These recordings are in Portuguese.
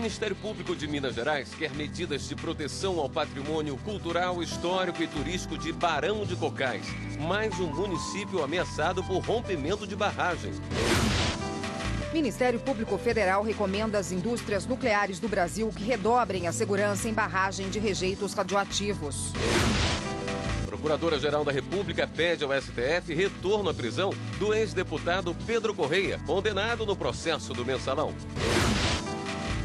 Ministério Público de Minas Gerais quer medidas de proteção ao patrimônio cultural, histórico e turístico de Barão de Cocais. Mais um município ameaçado por rompimento de barragem. Ministério Público Federal recomenda às indústrias nucleares do Brasil que redobrem a segurança em barragem de rejeitos radioativos. Procuradora-Geral da República pede ao STF retorno à prisão do ex-deputado Pedro Correia, condenado no processo do Mensalão.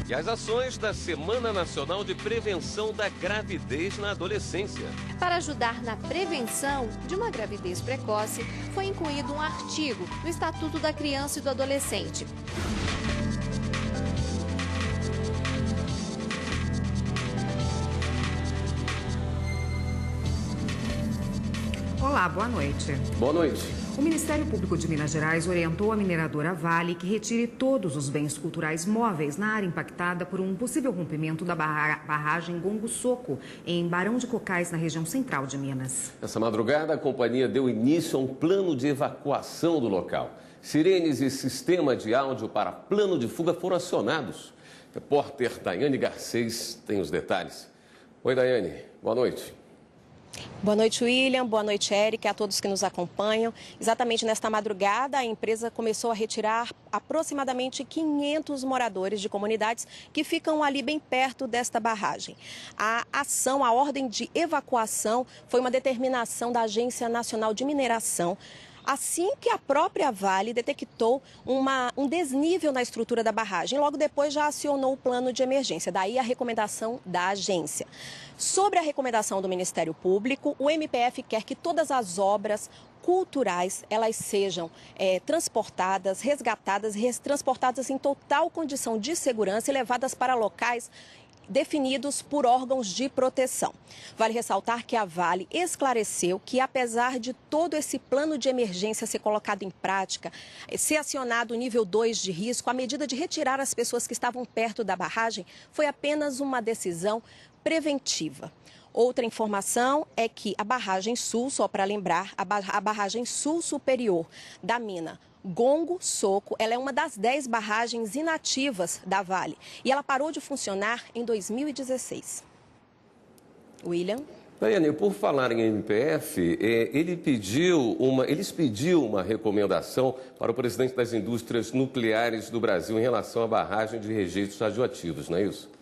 E as ações da Semana Nacional de Prevenção da Gravidez na Adolescência. Para ajudar na prevenção de uma gravidez precoce, foi incluído um artigo no Estatuto da Criança e do Adolescente. Olá, boa noite. Boa noite. O Ministério Público de Minas Gerais orientou a mineradora Vale que retire todos os bens culturais móveis na área impactada por um possível rompimento da barragem Gongo Soco, em Barão de Cocais, na região central de Minas. Essa madrugada, a companhia deu início a um plano de evacuação do local. Sirenes e sistema de áudio para plano de fuga foram acionados. Repórter Daiane Garcês tem os detalhes. Oi, Daiane. Boa noite. Boa noite, William. Boa noite, Érica, a todos que nos acompanham. Exatamente nesta madrugada, a empresa começou a retirar aproximadamente 500 moradores de comunidades que ficam ali bem perto desta barragem. A ação, a ordem de evacuação, foi uma determinação da Agência Nacional de Mineração, assim que a própria Vale detectou um desnível na estrutura da barragem. Logo depois já acionou o plano de emergência, daí a recomendação da agência. Sobre a recomendação do Ministério Público, o MPF quer que todas as obras culturais elas sejam transportadas, resgatadas, transportadas em total condição de segurança e levadas para locais definidos por órgãos de proteção. Vale ressaltar que a Vale esclareceu que, apesar de todo esse plano de emergência ser colocado em prática, ser acionado o nível 2 de risco, a medida de retirar as pessoas que estavam perto da barragem foi apenas uma decisão preventiva. Outra informação é que a barragem sul, só para lembrar, a barragem sul superior da mina Gongo Soco, ela é uma das 10 barragens inativas da Vale e ela parou de funcionar em 2016. William? Daiane, por falar em MPF, eles pediu uma recomendação para o presidente das indústrias nucleares do Brasil em relação à barragem de rejeitos radioativos, não é isso?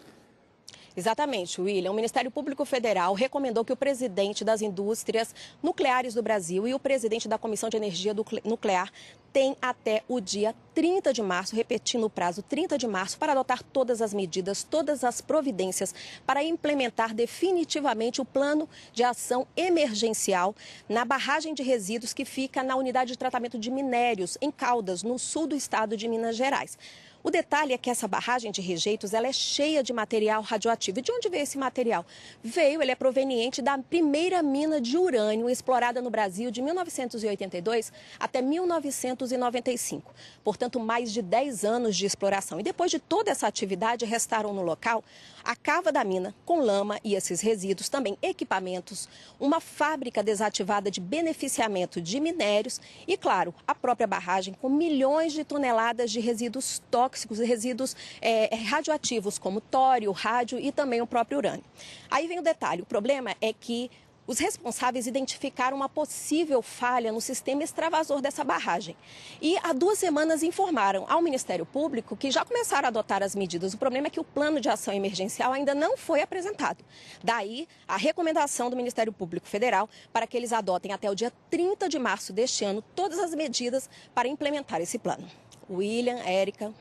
Exatamente, William. O Ministério Público Federal recomendou que o presidente das indústrias nucleares do Brasil e o presidente da Comissão de Energia Nuclear tem até o dia 30 de março, repetindo o prazo, 30 de março, para adotar todas as medidas, todas as providências para implementar definitivamente o plano de ação emergencial na barragem de resíduos que fica na unidade de tratamento de minérios em Caldas, no sul do estado de Minas Gerais. O detalhe é que essa barragem de rejeitos ela é cheia de material radioativo. E de onde veio esse material? Ele é proveniente da primeira mina de urânio explorada no Brasil de 1982 até 1995. Portanto, mais de 10 anos de exploração. E depois de toda essa atividade, restaram no local a cava da mina com lama e esses resíduos, também equipamentos, uma fábrica desativada de beneficiamento de minérios e, claro, a própria barragem com milhões de toneladas de resíduos tóxicos e resíduos radioativos, como tório, rádio e também o próprio urânio. Aí vem o detalhe, o problema é que os responsáveis identificaram uma possível falha no sistema extravasor dessa barragem. E há 2 semanas informaram ao Ministério Público que já começaram a adotar as medidas. O problema é que o plano de ação emergencial ainda não foi apresentado. Daí, a recomendação do Ministério Público Federal para que eles adotem até o dia 30 de março deste ano todas as medidas para implementar esse plano. William, Érica.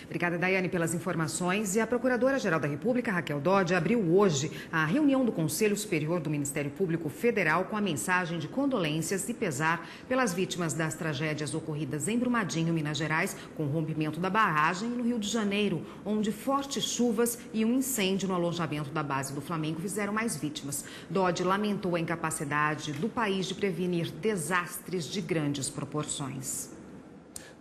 Obrigada, Daiane, pelas informações. E a Procuradora-Geral da República, Raquel Dodge, abriu hoje a reunião do Conselho Superior do Ministério Público Federal com a mensagem de condolências e pesar pelas vítimas das tragédias ocorridas em Brumadinho, Minas Gerais, com o rompimento da barragem, e no Rio de Janeiro, onde fortes chuvas e um incêndio no alojamento da base do Flamengo fizeram mais vítimas. Dodge lamentou a incapacidade do país de prevenir desastres de grandes proporções.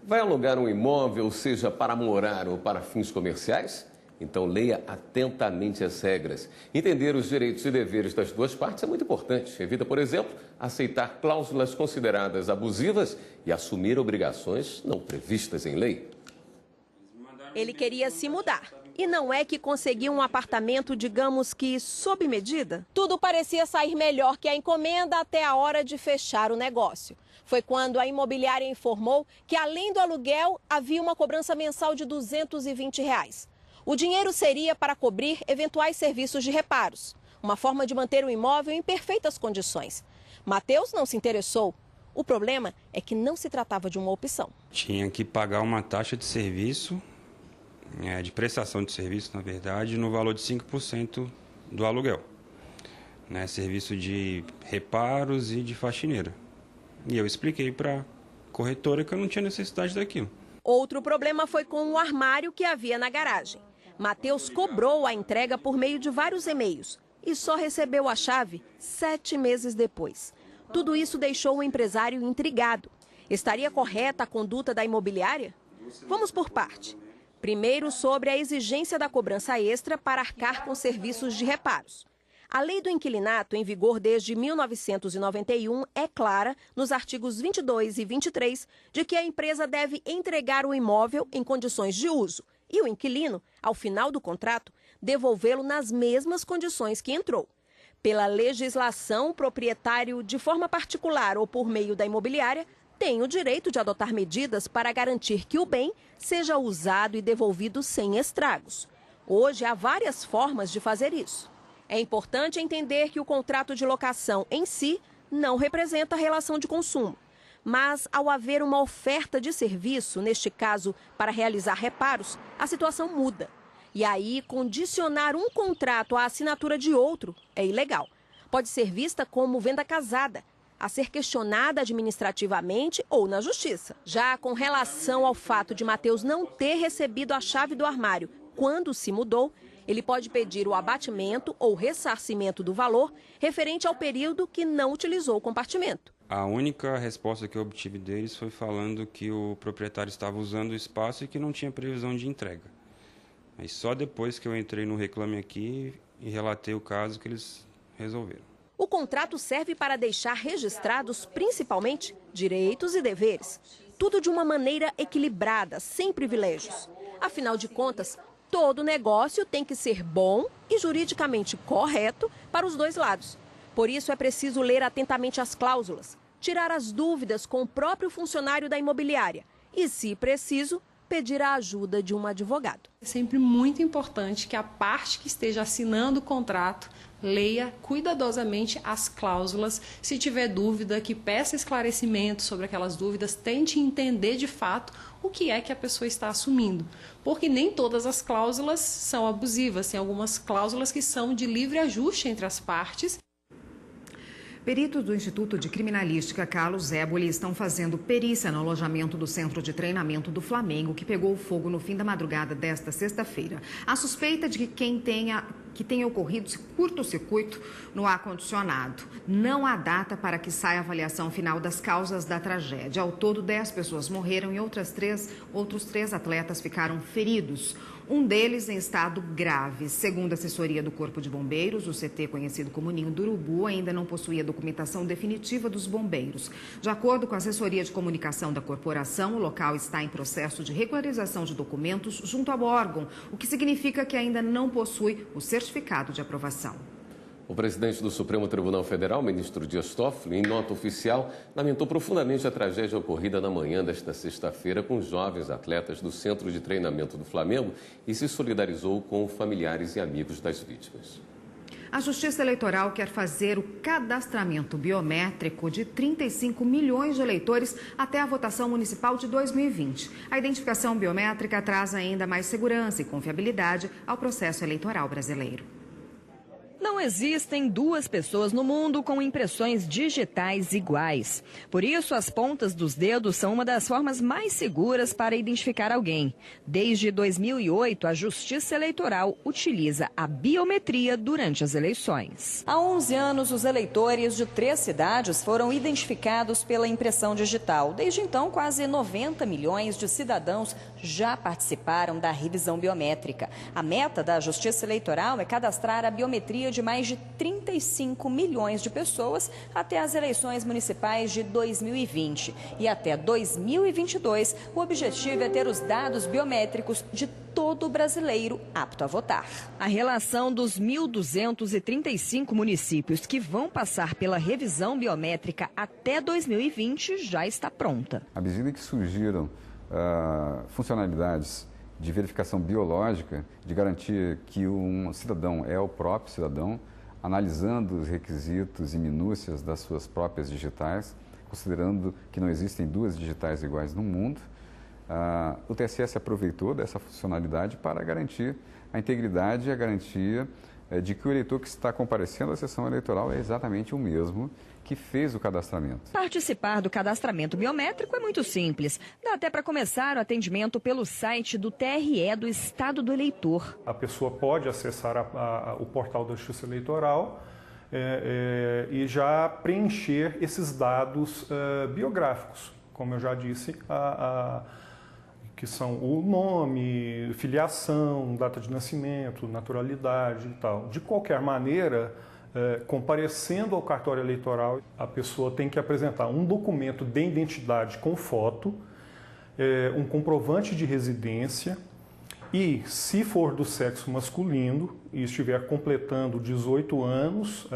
Vai alugar um imóvel, seja para morar ou para fins comerciais? Então leia atentamente as regras. Entender os direitos e deveres das duas partes é muito importante. Evita, por exemplo, aceitar cláusulas consideradas abusivas e assumir obrigações não previstas em lei. Ele queria se mudar E não é que conseguiu um apartamento, digamos que sob medida? Tudo parecia sair melhor que a encomenda até a hora de fechar o negócio. Foi quando a imobiliária informou que, além do aluguel, havia uma cobrança mensal de R$ 220. O dinheiro seria para cobrir eventuais serviços de reparos, uma forma de manter o imóvel em perfeitas condições. Matheus não se interessou. O problema é que não se tratava de uma opção. Tinha que pagar uma taxa de serviço, de prestação de serviço, na verdade, no valor de 5% do aluguel. Serviço de reparos e de faxineira. E eu expliquei para a corretora que eu não tinha necessidade daquilo. Outro problema foi com o armário que havia na garagem. Matheus cobrou a entrega por meio de vários e-mails e só recebeu a chave 7 meses depois. Tudo isso deixou o empresário intrigado. Estaria correta a conduta da imobiliária? Vamos por parte. Primeiro, sobre a exigência da cobrança extra para arcar com serviços de reparos. A lei do inquilinato, em vigor desde 1991, é clara, nos artigos 22 e 23, de que a empresa deve entregar o imóvel em condições de uso e o inquilino, ao final do contrato, devolvê-lo nas mesmas condições que entrou. Pela legislação, o proprietário, de forma particular ou por meio da imobiliária, tem o direito de adotar medidas para garantir que o bem seja usado e devolvido sem estragos. Hoje, há várias formas de fazer isso. É importante entender que o contrato de locação em si não representa a relação de consumo. Mas, ao haver uma oferta de serviço, neste caso, para realizar reparos, a situação muda. E aí, condicionar um contrato à assinatura de outro é ilegal. Pode ser vista como venda casada, a ser questionada administrativamente ou na justiça. Já com relação ao fato de Matheus não ter recebido a chave do armário quando se mudou, ele pode pedir o abatimento ou ressarcimento do valor referente ao período que não utilizou o compartimento. A única resposta que eu obtive deles foi falando que o proprietário estava usando o espaço e que não tinha previsão de entrega. Mas só depois que eu entrei no Reclame Aqui e relatei o caso que eles resolveram. O contrato serve para deixar registrados, principalmente, direitos e deveres. Tudo de uma maneira equilibrada, sem privilégios. Afinal de contas, todo negócio tem que ser bom e juridicamente correto para os dois lados. Por isso, é preciso ler atentamente as cláusulas, tirar as dúvidas com o próprio funcionário da imobiliária e, se preciso, pedir a ajuda de um advogado. É sempre muito importante que a parte que esteja assinando o contrato leia cuidadosamente as cláusulas. Se tiver dúvida, que peça esclarecimento sobre aquelas dúvidas, tente entender de fato o que é que a pessoa está assumindo. Porque nem todas as cláusulas são abusivas, tem algumas cláusulas que são de livre ajuste entre as partes. Peritos do Instituto de Criminalística Carlos Éboli estão fazendo perícia no alojamento do Centro de Treinamento do Flamengo, que pegou fogo no fim da madrugada desta sexta-feira. A suspeita de que tenha ocorrido curto-circuito no ar-condicionado. Não há data para que saia a avaliação final das causas da tragédia. Ao todo, 10 pessoas morreram e outros 3 atletas ficaram feridos. Um deles em estado grave. Segundo a assessoria do Corpo de Bombeiros, o CT, conhecido como Ninho do Urubu, ainda não possuía documentação definitiva dos bombeiros. De acordo com a assessoria de comunicação da corporação, o local está em processo de regularização de documentos junto ao órgão, o que significa que ainda não possui o certificado de aprovação. O presidente do Supremo Tribunal Federal, ministro Dias Toffoli, em nota oficial, lamentou profundamente a tragédia ocorrida na manhã desta sexta-feira com os jovens atletas do Centro de Treinamento do Flamengo e se solidarizou com familiares e amigos das vítimas. A Justiça Eleitoral quer fazer o cadastramento biométrico de 35 milhões de eleitores até a votação municipal de 2020. A identificação biométrica traz ainda mais segurança e confiabilidade ao processo eleitoral brasileiro. Não existem duas pessoas no mundo com impressões digitais iguais. Por isso, as pontas dos dedos são uma das formas mais seguras para identificar alguém. Desde 2008, a Justiça Eleitoral utiliza a biometria durante as eleições. Há 11 anos, os eleitores de 3 cidades foram identificados pela impressão digital. Desde então, quase 90 milhões de cidadãos já participaram da revisão biométrica. A meta da Justiça Eleitoral é cadastrar a biometria de mais de 35 milhões de pessoas até as eleições municipais de 2020. E até 2022, o objetivo é ter os dados biométricos de todo brasileiro apto a votar. A relação dos 1.235 municípios que vão passar pela revisão biométrica até 2020 já está pronta. À medida que surgiram funcionalidades de verificação biológica, de garantir que um cidadão é o próprio cidadão, analisando os requisitos e minúcias das suas próprias digitais, considerando que não existem duas digitais iguais no mundo, o TSE se aproveitou dessa funcionalidade para garantir a integridade e a garantia de que o eleitor que está comparecendo à sessão eleitoral é exatamente o mesmo que fez o cadastramento. Participar do cadastramento biométrico é muito simples. Dá até para começar o atendimento pelo site do TRE do Estado do Eleitor. A pessoa pode acessar o portal da Justiça Eleitoral e já preencher esses dados biográficos, como eu já disse, que são o nome, filiação, data de nascimento, naturalidade e tal. De qualquer maneira, comparecendo ao cartório eleitoral, a pessoa tem que apresentar um documento de identidade com foto, um comprovante de residência e, se for do sexo masculino e estiver completando 18 anos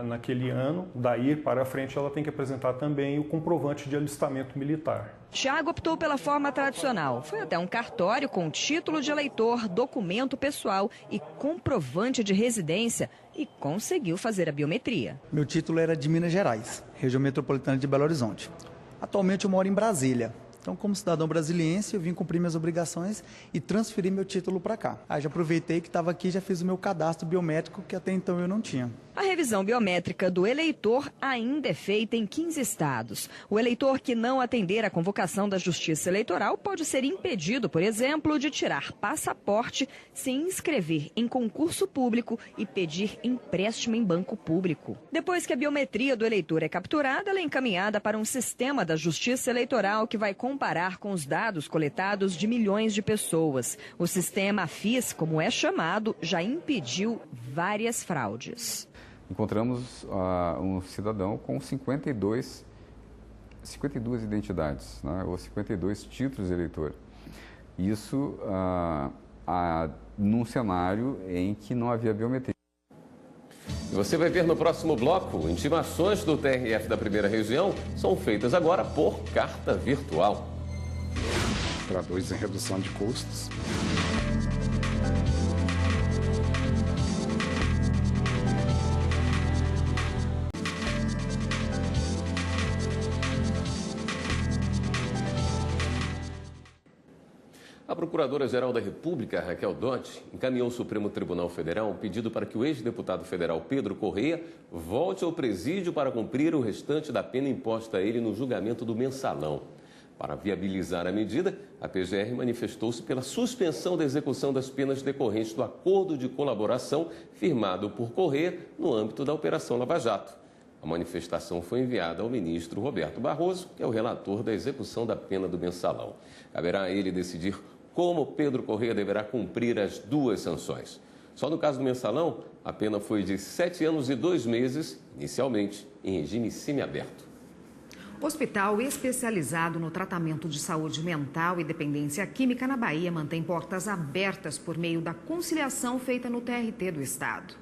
naquele ano, daí para frente ela tem que apresentar também o comprovante de alistamento militar. Thiago optou pela forma tradicional. Foi até um cartório com título de eleitor, documento pessoal e comprovante de residência e conseguiu fazer a biometria. Meu título era de Minas Gerais, região metropolitana de Belo Horizonte. Atualmente eu moro em Brasília. Então, como cidadão brasiliense, eu vim cumprir minhas obrigações e transferi meu título para cá. Já aproveitei que estava aqui e já fiz o meu cadastro biométrico, que até então eu não tinha. A revisão biométrica do eleitor ainda é feita em 15 estados. O eleitor que não atender à convocação da Justiça Eleitoral pode ser impedido, por exemplo, de tirar passaporte, se inscrever em concurso público e pedir empréstimo em banco público. Depois que a biometria do eleitor é capturada, ela é encaminhada para um sistema da Justiça Eleitoral que vai comparar com os dados coletados de milhões de pessoas. O sistema AFIS, como é chamado, já impediu várias fraudes. Encontramos um cidadão com 52 identidades, né, ou 52 títulos de eleitor. Isso num cenário em que não havia biometria. Você vai ver no próximo bloco, intimações do TRF da primeira região são feitas agora por carta virtual. Traduz em redução de custos. A Procuradora-Geral da República, Raquel Dodge, encaminhou ao Supremo Tribunal Federal um pedido para que o ex-deputado federal Pedro Correia volte ao presídio para cumprir o restante da pena imposta a ele no julgamento do Mensalão. Para viabilizar a medida, a PGR manifestou-se pela suspensão da execução das penas decorrentes do acordo de colaboração firmado por Correia no âmbito da Operação Lava Jato. A manifestação foi enviada ao ministro Roberto Barroso, que é o relator da execução da pena do Mensalão. Caberá a ele decidir como Pedro Correia deverá cumprir as duas sanções. Só no caso do Mensalão, a pena foi de 7 anos e 2 meses, inicialmente em regime semiaberto. O Hospital especializado no tratamento de saúde mental e dependência química na Bahia mantém portas abertas por meio da conciliação feita no TRT do Estado.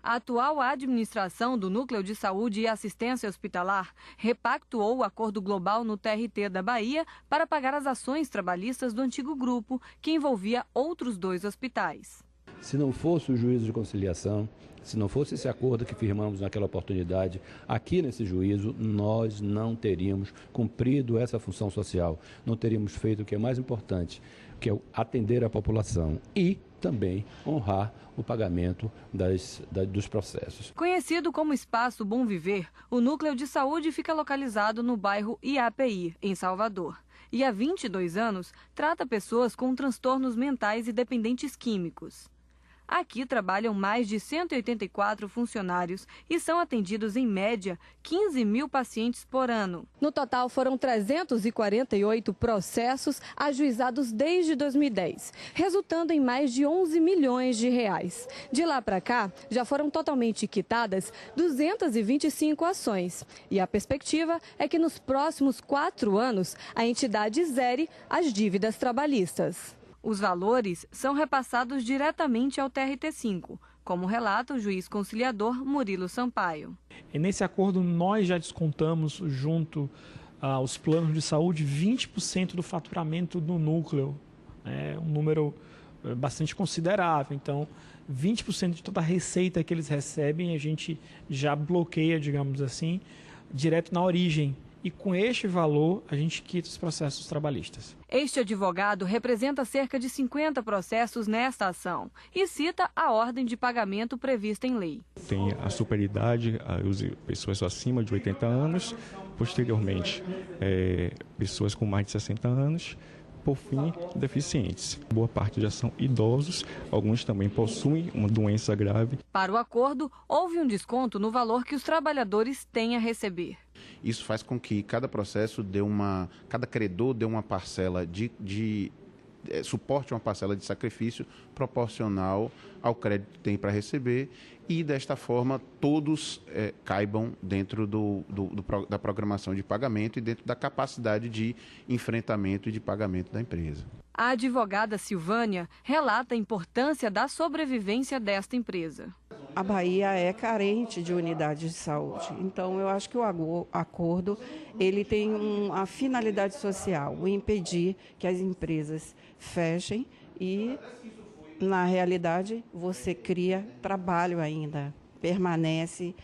A atual administração do Núcleo de Saúde e Assistência Hospitalar repactuou o acordo global no TRT da Bahia para pagar as ações trabalhistas do antigo grupo, que envolvia outros 2 hospitais. Se não fosse o juízo de conciliação, se não fosse esse acordo que firmamos naquela oportunidade, aqui nesse juízo, nós não teríamos cumprido essa função social, não teríamos feito o que é mais importante, que é atender a população e também honrar o pagamento dos processos. Conhecido como Espaço Bom Viver, o Núcleo de Saúde fica localizado no bairro IAPI, em Salvador. E há 22 anos trata pessoas com transtornos mentais e dependentes químicos. Aqui trabalham mais de 184 funcionários e são atendidos, em média, 15 mil pacientes por ano. No total, foram 348 processos ajuizados desde 2010, resultando em mais de 11 milhões de reais. De lá para cá, já foram totalmente quitadas 225 ações. E a perspectiva é que nos próximos 4 anos, a entidade zere as dívidas trabalhistas. Os valores são repassados diretamente ao TRT5, como relata o juiz conciliador Murilo Sampaio. E nesse acordo, nós já descontamos junto aos planos de saúde 20% do faturamento do núcleo. É um número bastante considerável. Então, 20% de toda a receita que eles recebem, a gente já bloqueia, digamos assim, direto na origem. E com este valor, a gente quita os processos trabalhistas. Este advogado representa cerca de 50 processos nesta ação e cita a ordem de pagamento prevista em lei. Tem a superidade, as pessoas acima de 80 anos, posteriormente, pessoas com mais de 60 anos, por fim, deficientes. Boa parte já são idosos, alguns também possuem uma doença grave. Para o acordo, houve um desconto no valor que os trabalhadores têm a receber. Isso faz com que cada processo cada credor dê uma parcela suporte uma parcela de sacrifício proporcional ao crédito que tem para receber e, desta forma, todos caibam dentro da programação de pagamento e dentro da capacidade de enfrentamento e de pagamento da empresa. A advogada Silvânia relata a importância da sobrevivência desta empresa. A Bahia é carente de unidades de saúde, então eu acho que o acordo ele tem uma finalidade social, o impedir que as empresas fechem e, na realidade, você cria trabalho ainda, permanece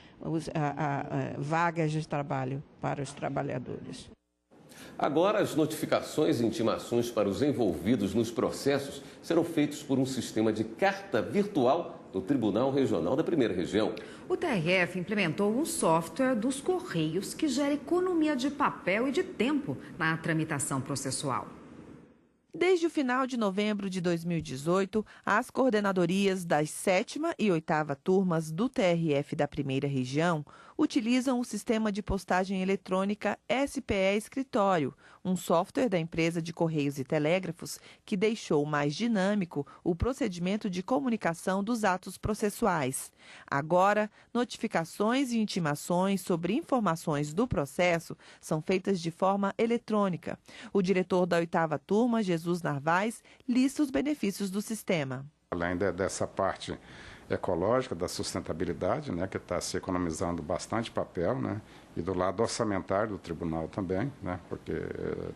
vagas de trabalho para os trabalhadores. Agora, as notificações e intimações para os envolvidos nos processos serão feitos por um sistema de carta virtual do Tribunal Regional da Primeira Região. O TRF implementou um software dos Correios que gera economia de papel e de tempo na tramitação processual. Desde o final de novembro de 2018, as coordenadorias das 7ª e 8ª turmas do TRF da Primeira Região utilizam o sistema de postagem eletrônica SPE Escritório, um software da empresa de Correios e Telégrafos que deixou mais dinâmico o procedimento de comunicação dos atos processuais. Agora, notificações e intimações sobre informações do processo são feitas de forma eletrônica. O diretor da 8ª turma, Jesus Narvaez, lista os benefícios do sistema. Além dessa parte ecológica, da sustentabilidade, né, que está se economizando bastante papel, né, e do lado orçamentário do tribunal também, né, porque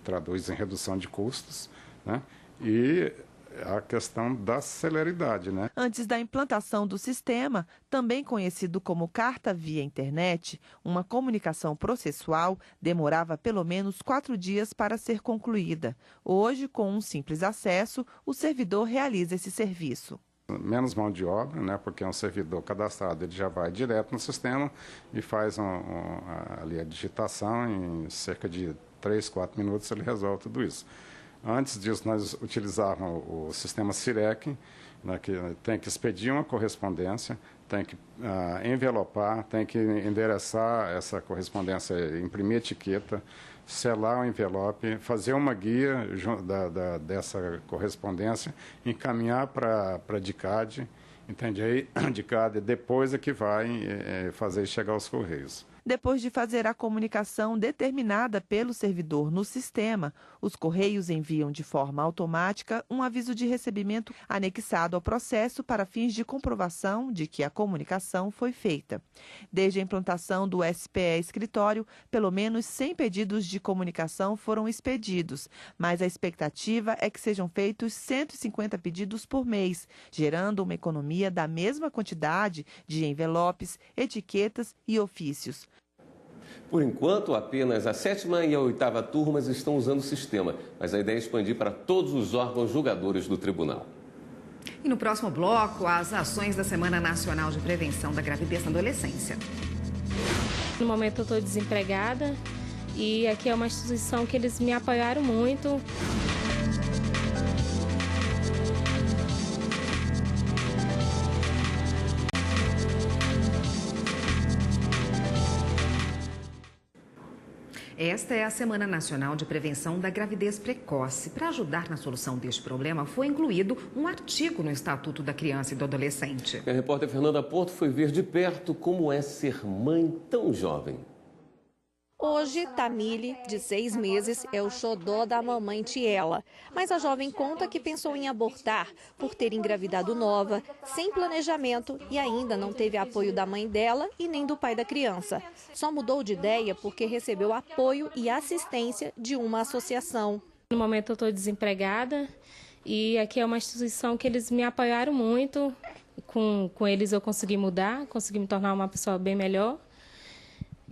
traduz em redução de custos, né, e a questão da celeridade, né? Antes da implantação do sistema, também conhecido como carta via internet, uma comunicação processual demorava pelo menos 4 dias para ser concluída. Hoje, com um simples acesso, o servidor realiza esse serviço. Menos mão de obra, né? Porque um servidor cadastrado ele já vai direto no sistema e faz ali a digitação em cerca de 3, 4 minutos ele resolve tudo isso. Antes disso, nós utilizávamos o sistema CIREC, né, que tem que expedir uma correspondência, tem que envelopar, tem que endereçar essa correspondência, imprimir etiqueta, selar o envelope, fazer uma guia dessa correspondência, encaminhar para a DICAD, entende? Aí, a DICAD depois é que vai fazer chegar aos Correios. Depois de fazer a comunicação determinada pelo servidor no sistema, os Correios enviam de forma automática um aviso de recebimento anexado ao processo para fins de comprovação de que a comunicação foi feita. Desde a implantação do SPE Escritório, pelo menos 100 pedidos de comunicação foram expedidos, mas a expectativa é que sejam feitos 150 pedidos por mês, gerando uma economia da mesma quantidade de envelopes, etiquetas e ofícios. Por enquanto, apenas a 7ª e a 8ª turmas estão usando o sistema, mas a ideia é expandir para todos os órgãos julgadores do tribunal. E no próximo bloco, as ações da Semana Nacional de Prevenção da Gravidez na Adolescência. No momento eu estou desempregada e aqui é uma instituição que eles me apoiaram muito. Esta é a Semana Nacional de Prevenção da Gravidez Precoce. Para ajudar na solução deste problema, foi incluído um artigo no Estatuto da Criança e do Adolescente. A repórter Fernanda Porto foi ver de perto como é ser mãe tão jovem. Hoje, Tamile, de 6 meses, é o xodó da mamãe Tiela. Mas a jovem conta que pensou em abortar por ter engravidado nova, sem planejamento e ainda não teve apoio da mãe dela e nem do pai da criança. Só mudou de ideia porque recebeu apoio e assistência de uma associação. No momento eu estou desempregada e aqui é uma instituição que eles me apoiaram muito. Com eles eu consegui mudar, consegui me tornar uma pessoa bem melhor.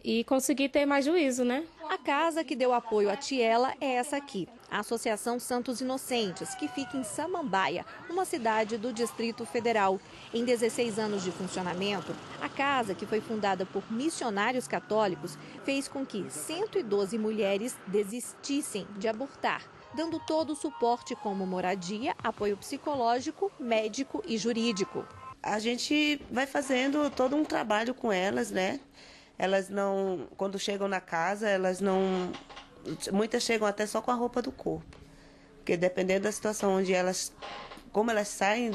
E conseguir ter mais juízo, né? A casa que deu apoio a Tiela é essa aqui, a Associação Santos Inocentes, que fica em Samambaia, uma cidade do Distrito Federal. Em 16 anos de funcionamento, a casa, que foi fundada por missionários católicos, fez com que 112 mulheres desistissem de abortar, dando todo o suporte como moradia, apoio psicológico, médico e jurídico. A gente vai fazendo todo um trabalho com elas, né? Elas não, quando chegam na casa, elas não, muitas chegam até só com a roupa do corpo, porque dependendo da situação onde elas, como elas saem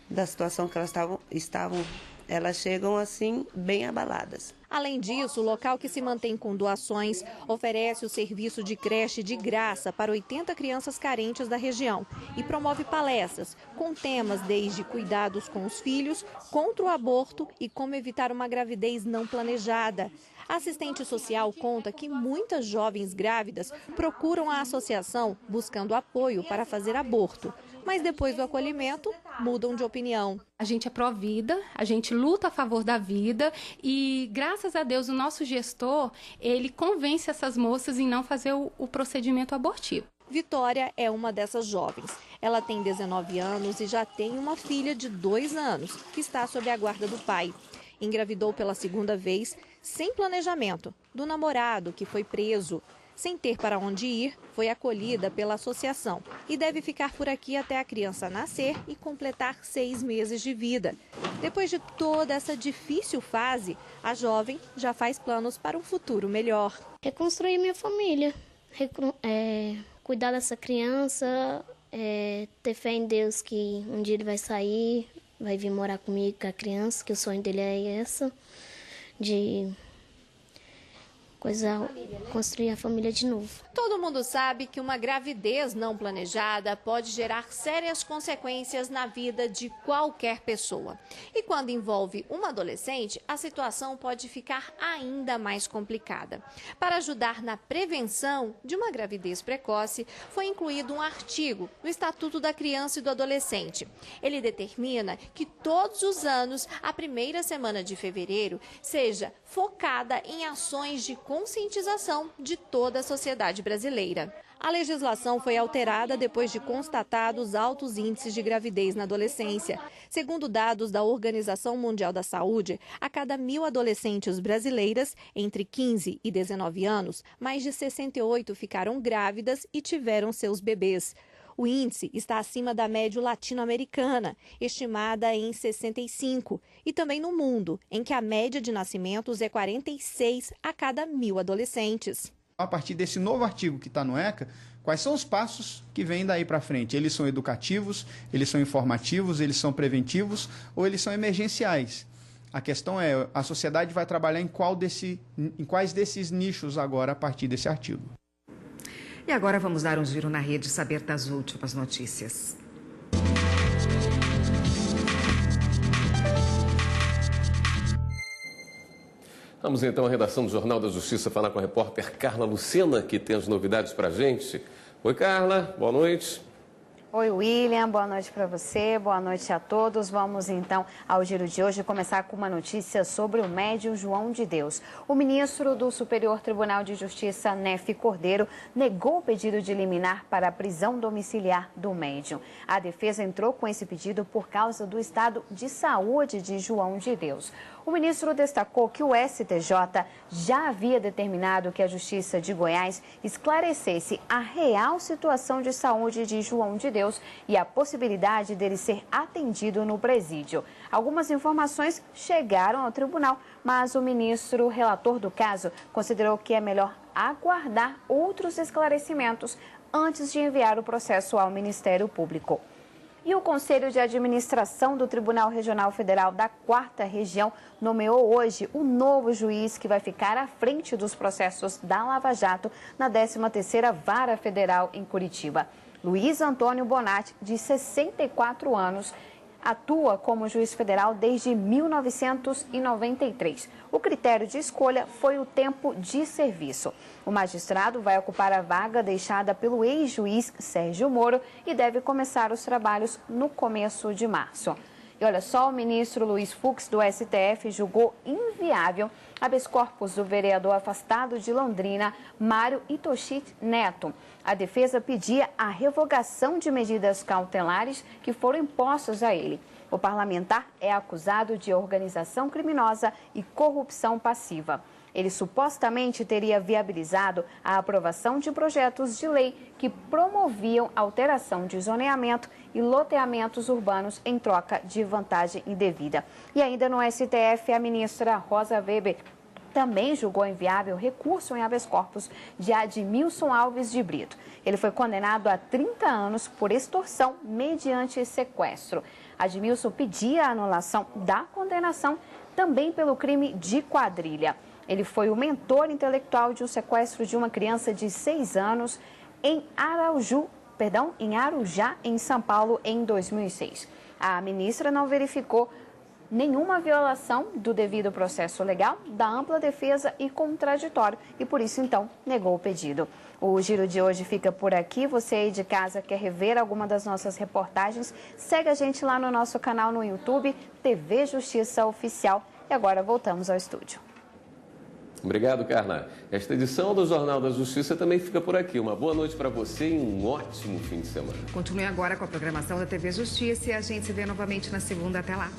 da situação que elas estavam, elas chegam assim bem abaladas. Além disso, o local, que se mantém com doações, oferece o serviço de creche de graça para 80 crianças carentes da região e promove palestras com temas desde cuidados com os filhos, contra o aborto e como evitar uma gravidez não planejada. A assistente social conta que muitas jovens grávidas procuram a associação buscando apoio para fazer aborto, mas depois do acolhimento mudam de opinião. A gente é pró-vida, a gente luta a favor da vida e, graças a Deus, o nosso gestor, ele convence essas moças em não fazer o procedimento abortivo. Vitória é uma dessas jovens. Ela tem 19 anos e já tem uma filha de 2 anos, que está sob a guarda do pai. Engravidou pela segunda vez, sem planejamento, do namorado, que foi preso. Sem ter para onde ir, foi acolhida pela associação e deve ficar por aqui até a criança nascer e completar 6 meses de vida. Depois de toda essa difícil fase, a jovem já faz planos para um futuro melhor. Reconstruir minha família, cuidar dessa criança, ter fé em Deus que um dia ele vai sair, vai vir morar comigo com a criança, que o sonho dele é essa, de construir a família de novo. Todo mundo sabe que uma gravidez não planejada pode gerar sérias consequências na vida de qualquer pessoa. E quando envolve uma adolescente, a situação pode ficar ainda mais complicada. Para ajudar na prevenção de uma gravidez precoce, foi incluído um artigo no Estatuto da Criança e do Adolescente. Ele determina que todos os anos, a primeira semana de fevereiro seja focada em ações de conscientização de toda a sociedade brasileira. A legislação foi alterada depois de constatados altos índices de gravidez na adolescência. Segundo dados da Organização Mundial da Saúde, a cada 1.000 adolescentes brasileiras entre 15 e 19 anos, mais de 68 ficaram grávidas e tiveram seus bebês. O índice está acima da média latino-americana, estimada em 65, e também no mundo, em que a média de nascimentos é 46 a cada 1.000 adolescentes. A partir desse novo artigo que está no ECA, quais são os passos que vêm daí para frente? Eles são educativos, eles são informativos, eles são preventivos ou eles são emergenciais? A questão é, a sociedade vai trabalhar em quais desses nichos agora a partir desse artigo? E agora vamos dar um giro na rede e saber das últimas notícias. Vamos então à redação do Jornal da Justiça falar com a repórter Carla Lucena, que tem as novidades para a gente. Oi, Carla, boa noite. Oi, William, boa noite para você, boa noite a todos. Vamos então ao giro de hoje começar com uma notícia sobre o médium João de Deus. O ministro do Superior Tribunal de Justiça, Nefe Cordeiro, negou o pedido de liminar para a prisão domiciliar do médium. A defesa entrou com esse pedido por causa do estado de saúde de João de Deus. O ministro destacou que o STJ já havia determinado que a Justiça de Goiás esclarecesse a real situação de saúde de João de Deus e a possibilidade dele ser atendido no presídio. Algumas informações chegaram ao tribunal, mas o ministro relator do caso considerou que é melhor aguardar outros esclarecimentos antes de enviar o processo ao Ministério Público. E o Conselho de Administração do Tribunal Regional Federal da 4ª Região nomeou hoje o novo juiz que vai ficar à frente dos processos da Lava Jato na 13ª Vara Federal em Curitiba. Luiz Antônio Bonatti, de 64 anos, atua como juiz federal desde 1993. O critério de escolha foi o tempo de serviço. O magistrado vai ocupar a vaga deixada pelo ex-juiz Sérgio Moro e deve começar os trabalhos no começo de março. E olha só, o ministro Luiz Fux, do STF, julgou inviável habeas corpus do vereador afastado de Londrina, Mário Itoshit Neto. A defesa pedia a revogação de medidas cautelares que foram impostas a ele. O parlamentar é acusado de organização criminosa e corrupção passiva. Ele supostamente teria viabilizado a aprovação de projetos de lei que promoviam alteração de zoneamento e loteamentos urbanos em troca de vantagem indevida. E ainda no STF, a ministra Rosa Weber também julgou inviável recurso em habeas corpus de Admilson Alves de Brito. Ele foi condenado a 30 anos por extorsão mediante sequestro. Admilson pedia a anulação da condenação também pelo crime de quadrilha. Ele foi o mentor intelectual de um sequestro de uma criança de 6 anos em Arujá, em São Paulo, em 2006. A ministra não verificou nenhuma violação do devido processo legal, da ampla defesa e contraditório e, por isso, então, negou o pedido. O Giro de hoje fica por aqui. Você aí de casa quer rever alguma das nossas reportagens? Segue a gente lá no nosso canal no YouTube, TV Justiça Oficial. E agora voltamos ao estúdio. Obrigado, Carla. Esta edição do Jornal da Justiça também fica por aqui. Uma boa noite para você e um ótimo fim de semana. Continue agora com a programação da TV Justiça e a gente se vê novamente na segunda. Até lá.